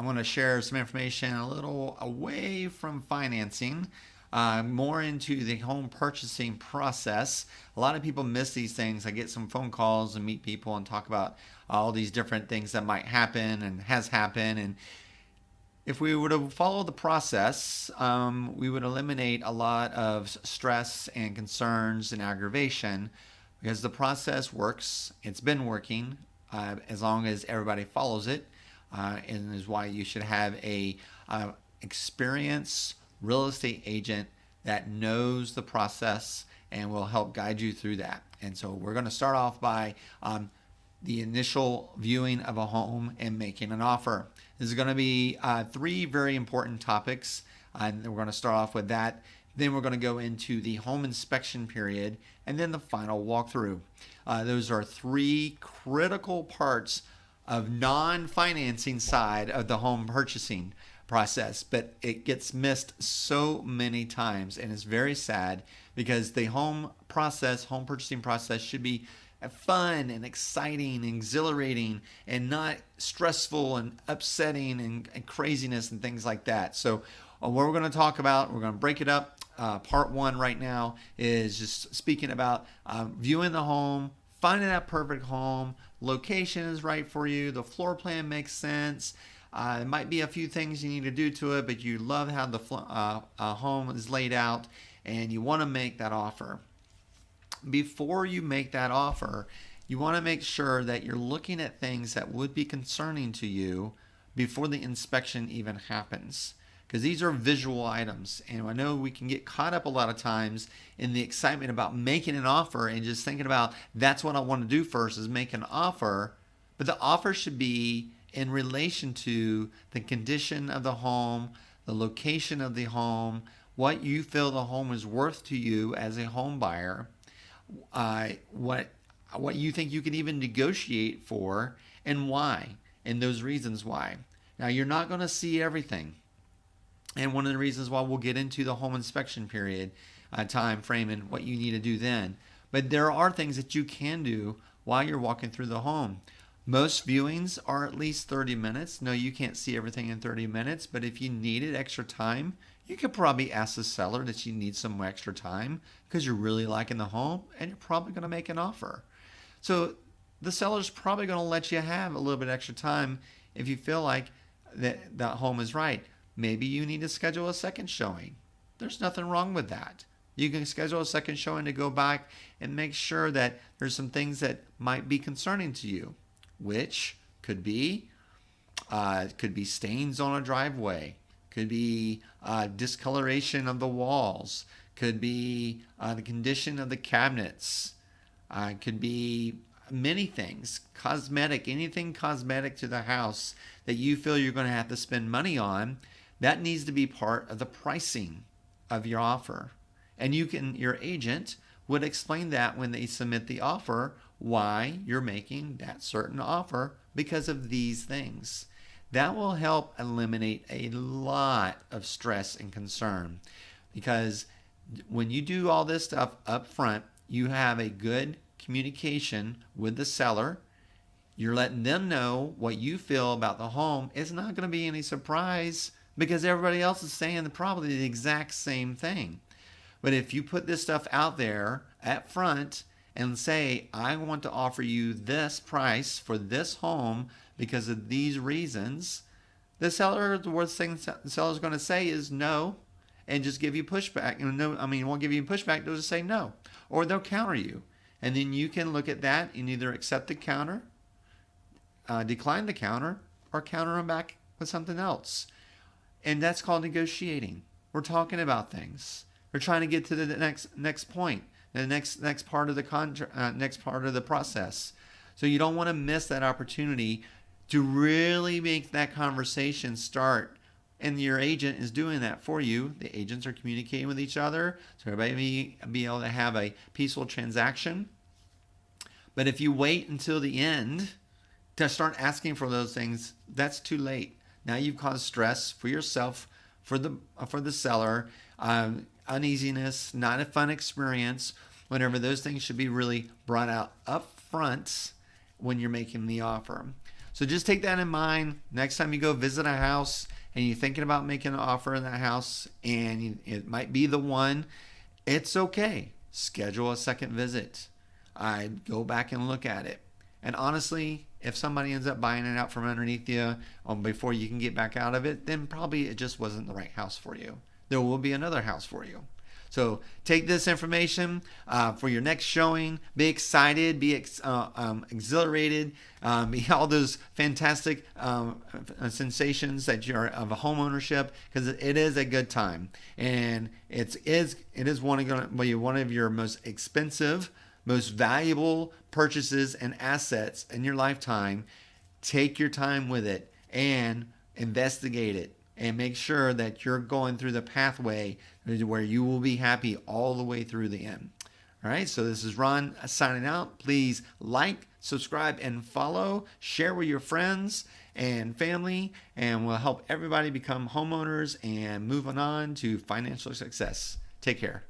I'm going to share some information a little away from financing, more into the home purchasing process. A lot of people miss these things. I get some phone calls and meet people and talk about all these different things that might happen and has happened. And if we were to follow the process, we would eliminate a lot of stress and concerns and aggravation because the process works. It's been working as long as everybody follows it, and is why you should have a experienced real estate agent that knows the process and will help guide you through that. And so we're going to start off by the initial viewing of a home and making an offer. This is going to be three very important topics, and we're going to start off with that. Then we're going to go into the home inspection period and then the final walkthrough. Those are three critical parts of non-financing side of the home purchasing process, but it gets missed so many times, and it's very sad because the home purchasing process should be fun and exciting and exhilarating and not stressful and upsetting and craziness and things like that. So what we're going to talk about, we're going to break it up. Part one right now is just speaking about viewing the home, finding that perfect home, location is right for you, the floor plan makes sense. There might be a few things you need to do to it, but you love how the home is laid out and you want to make that offer. Before you make that offer, you want to make sure that you're looking at things that would be concerning to you before the inspection even happens. Because these are visual items. And I know we can get caught up a lot of times in the excitement about making an offer and just thinking about that's what I want to do first is make an offer. But the offer should be in relation to the condition of the home, the location of the home, what you feel the home is worth to you as a home buyer, what you think you can even negotiate for, and why, and those reasons why. Now, you're not going to see everything, and one of the reasons why we'll get into the home inspection period time frame and what you need to do then. But there are things that you can do while you're walking through the home. Most viewings are at least 30 minutes. No, you can't see everything in 30 minutes, but if you needed extra time, you could probably ask the seller that you need some extra time because you're really liking the home and you're probably going to make an offer. So the seller's probably going to let you have a little bit extra time if you feel like that home is right. Maybe you need to schedule a second showing. There's nothing wrong with that. You can schedule a second showing to go back and make sure that there's some things that might be concerning to you, which could be stains on a driveway, could be discoloration of the walls, could be the condition of the cabinets, could be many things, anything cosmetic to the house that you feel you're going to have to spend money on. That needs to be part of the pricing of your offer. And your agent would explain that when they submit the offer, why you're making that certain offer because of these things. That will help eliminate a lot of stress and concern, because when you do all this stuff up front, you have a good communication with the seller. You're letting them know what you feel about the home. It's not going to be any surprise because everybody else is saying probably the exact same thing. But if you put this stuff out there at front and say, I want to offer you this price for this home because of these reasons, the worst thing the seller's going to say is no and just give you pushback. Won't give you pushback, they'll just say no. Or they'll counter you. And then you can look at that and either accept the counter, decline the counter, or counter them back with something else. And that's called negotiating. We're talking about things. We're trying to get to the next point, the next part of the next part of the process. So you don't want to miss that opportunity to really make that conversation start. And your agent is doing that for you. The agents are communicating with each other, so everybody be able to have a peaceful transaction. But if you wait until the end to start asking for those things, that's too late. Now you've caused stress for yourself, for the seller, uneasiness, not a fun experience. Whenever those things should be really brought out up front when you're making the offer. So just take that in mind. Next time you go visit a house and you're thinking about making an offer in that house and it might be the one, it's okay. Schedule a second visit. I'd go back and look at it. And honestly, if somebody ends up buying it out from underneath you before you can get back out of it, then probably it just wasn't the right house for you. There will be another house for you. So take this information for your next showing. Be excited, be exhilarated, be all those fantastic sensations that you're of a home ownership, because it is a good time, and it is one of your most expensive, most valuable purchases and assets in your lifetime. Take your time with it and investigate it and make sure that you're going through the pathway where you will be happy all the way through the end. All right, so this is Ron signing out. Please like, subscribe, and follow. Share with your friends and family, and we'll help everybody become homeowners and moving on to financial success. Take care.